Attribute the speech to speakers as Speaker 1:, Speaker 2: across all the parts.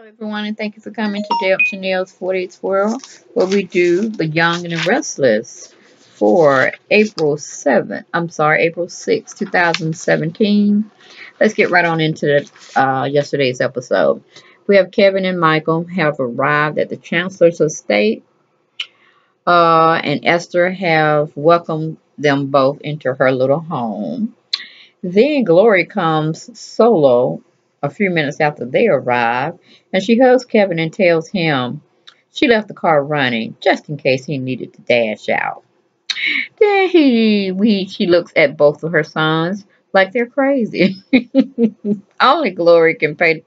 Speaker 1: Everyone, and thank you for coming to Day Up Chanel's 48th World, where we do The Young and the Restless for April 6th, 2017. Let's get right on into yesterday's episode. We have Kevin and Michael have arrived at the Chancellor's estate, and Esther have welcomed them both into her little home. Then Glory comes solo a few minutes after they arrive, and she hugs Kevin and tells him she left the car running just in case he needed to dash out. Then she looks at both of her sons like they're crazy. Only Glory can play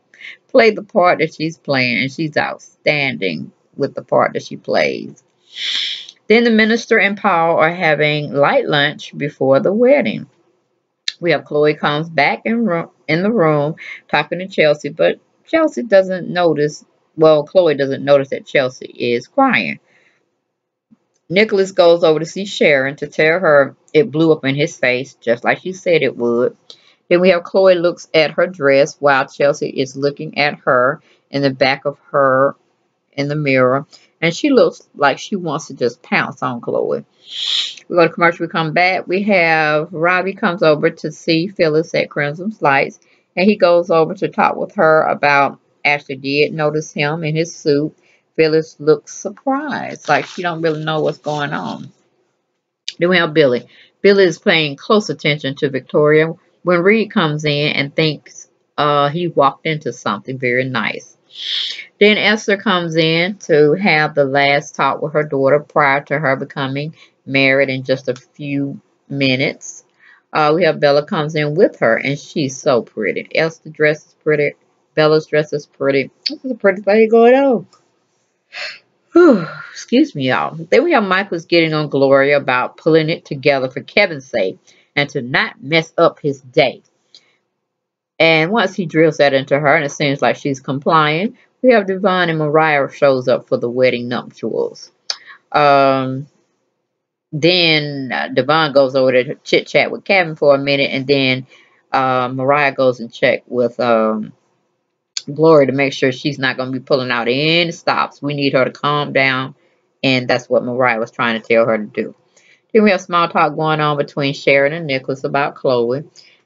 Speaker 1: the part that she's playing, and she's outstanding with the part that she plays. Then the minister and Paul are having light lunch before the wedding. We have Chloe comes back in the room talking to Chelsea, but Chelsea doesn't notice. Well, Chloe doesn't notice that Chelsea is crying. Nicholas goes over to see Sharon to tell her it blew up in his face, just like she said it would. Then we have Chloe looks at her dress while Chelsea is looking at her in the back of her in the mirror, and she looks like she wants to just pounce on Chloe. We go to commercial, we come back. We have Robbie comes over to see Phyllis at Crimson's Lights, and he goes over to talk with her about Ashley did notice him in his suit. Phyllis looks surprised, like she don't really know what's going on. Then we have Billy. Billy is paying close attention to Victoria when Reed comes in and thinks he walked into something very nice. Then Esther comes in to have the last talk with her daughter prior to her becoming married in just a few minutes. We have Bella comes in with her, and she's so pretty. Esther's dress is pretty. Bella's dress is pretty. This is a pretty thing going on. Whew, excuse me, y'all. Then we have Michael's getting on Gloria about pulling it together for Kevin's sake and to not mess up his day. And once he drills that into her, and it seems like she's complying, we have Devon and Mariah shows up for the wedding nuptials. Then Devon goes over to chit chat with Kevin for a minute, and then Mariah goes and check with Glory to make sure she's not going to be pulling out any stops. We need her to calm down, and that's what Mariah was trying to tell her to do. Then we have small talk going on between Sharon and Nicholas about Chloe.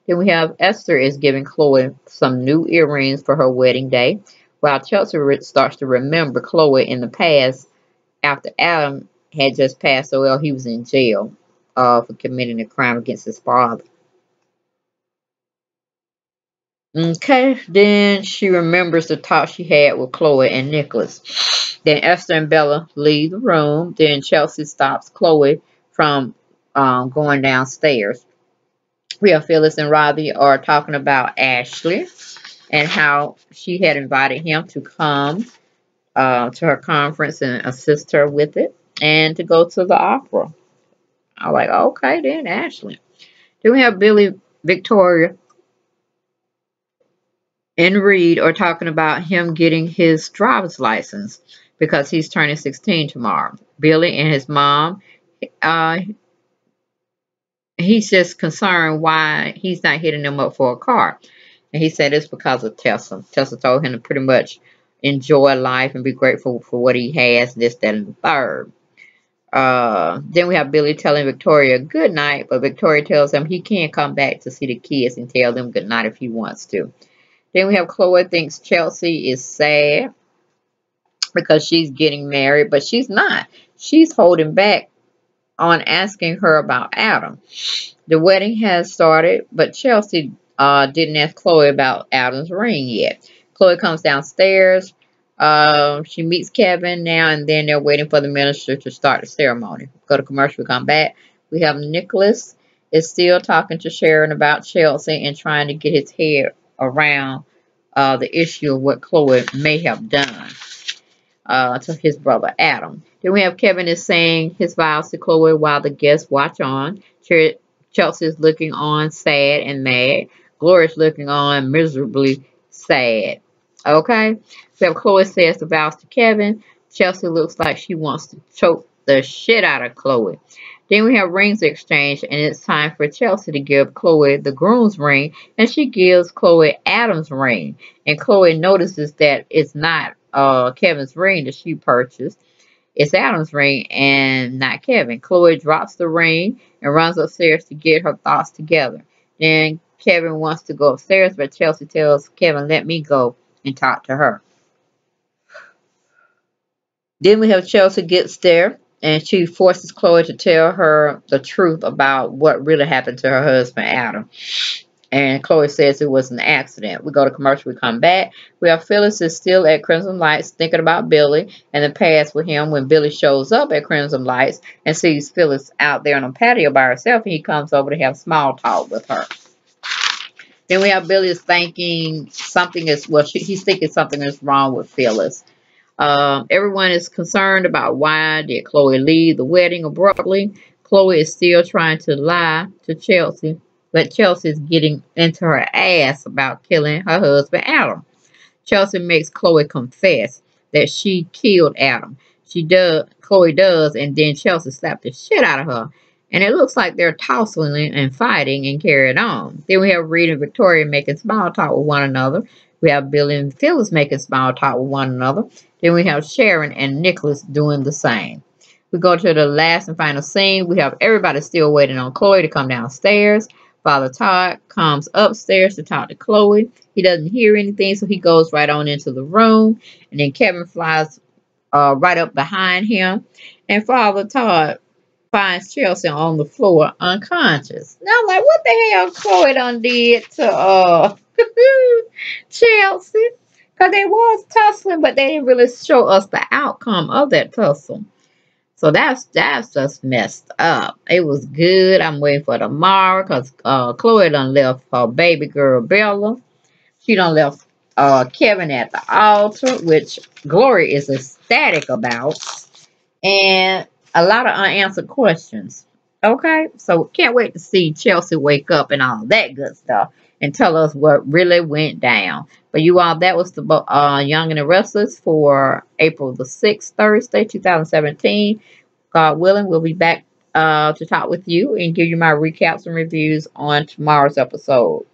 Speaker 1: Then we have Esther is giving Chloe some new earrings for her wedding day, while Chelsea starts to remember Chloe in the past after Adam had just passed away. He was in jail for committing a crime against his father. Okay, then she remembers the talk she had with Chloe and Nicholas. Then Esther and Bella leave the room. Then Chelsea stops Chloe from going downstairs. We have Phyllis and Robbie are talking about Ashley and how she had invited him to come to her conference and assist her with it and to go to the opera. I'm like, okay, then Ashley. Then we have Billy, Victoria, and Reed are talking about him getting his driver's license because he's turning 16 tomorrow. Billy and his mom, he's just concerned why he's not hitting them up for a car. And he said it's because of Tessa. Tessa told him to pretty much enjoy life and be grateful for what he has, this, that, and the third. Then we have Billy telling Victoria good night, but Victoria tells him he can't come back to see the kids and tell them good night if he wants to. Then we have Chloe thinks Chelsea is sad because she's getting married, but she's not. She's holding back on asking her about Adam. The wedding has started, but Chelsea didn't ask Chloe about Adam's ring yet. Chloe comes downstairs. She meets Kevin now, and then they're waiting for the minister to start the ceremony. Go to commercial, we come back. We have Nicholas is still talking to Sharon about Chelsea and trying to get his head around the issue of what Chloe may have done to his brother Adam. Then we have Kevin is saying his vows to Chloe while the guests watch on. Chelsea is looking on sad and mad. Gloria's looking on miserably sad. Okay? So Chloe says the vows to Kevin. Chelsea looks like she wants to choke the shit out of Chloe. Then we have rings exchange, and it's time for Chelsea to give Chloe the groom's ring, and she gives Chloe Adam's ring. And Chloe notices that it's not Kevin's ring that she purchased. It's Adam's ring and not Kevin. Chloe drops the ring and runs upstairs to get her thoughts together. Then Kevin wants to go upstairs, but Chelsea tells Kevin, let me go and talk to her. Then we have Chelsea gets there, and she forces Chloe to tell her the truth about what really happened to her husband, Adam. And Chloe says it was an accident. We go to commercial, we come back. We have Phyllis is still at Crimson Lights thinking about Billy and the past with him when Billy shows up at Crimson Lights and sees Phyllis out there on a patio by herself, and he comes over to have small talk with her. Then we have Billy is thinking something is, well, he's thinking something is wrong with Phyllis. Everyone is concerned about why did Chloe leave the wedding abruptly. Chloe is still trying to lie to Chelsea, but Chelsea is getting into her ass about killing her husband, Adam. Chelsea makes Chloe confess that she killed Adam. Chloe does, and then Chelsea slapped the shit out of her. And it looks like they're tussling and fighting and carrying on. Then we have Reed and Victoria making small talk with one another. We have Billy and Phyllis making small talk with one another. Then we have Sharon and Nicholas doing the same. We go to the last and final scene. We have everybody still waiting on Chloe to come downstairs. Father Todd comes upstairs to talk to Chloe. He doesn't hear anything, so he goes right on into the room. And then Kevin flies right up behind him. And Father Todd finds Chelsea on the floor unconscious. Now I'm like, what the hell Chloe done did to Chelsea? Because they was tussling, but they didn't really show us the outcome of that tussle. So that's just messed up. It was good. I'm waiting for tomorrow because Chloe done left her baby girl Bella. She done left Kevin at the altar, which Glory is ecstatic about. And a lot of unanswered questions. Okay? So can't wait to see Chelsea wake up and all that good stuff and tell us what really went down. But you all, that was the Young and the Restless for April the 6th, Thursday, 2017. God willing, we'll be back to talk with you and give you my recaps and reviews on tomorrow's episode,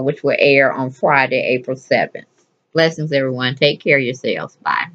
Speaker 1: which will air on Friday, April 7th. Blessings, everyone. Take care of yourselves. Bye.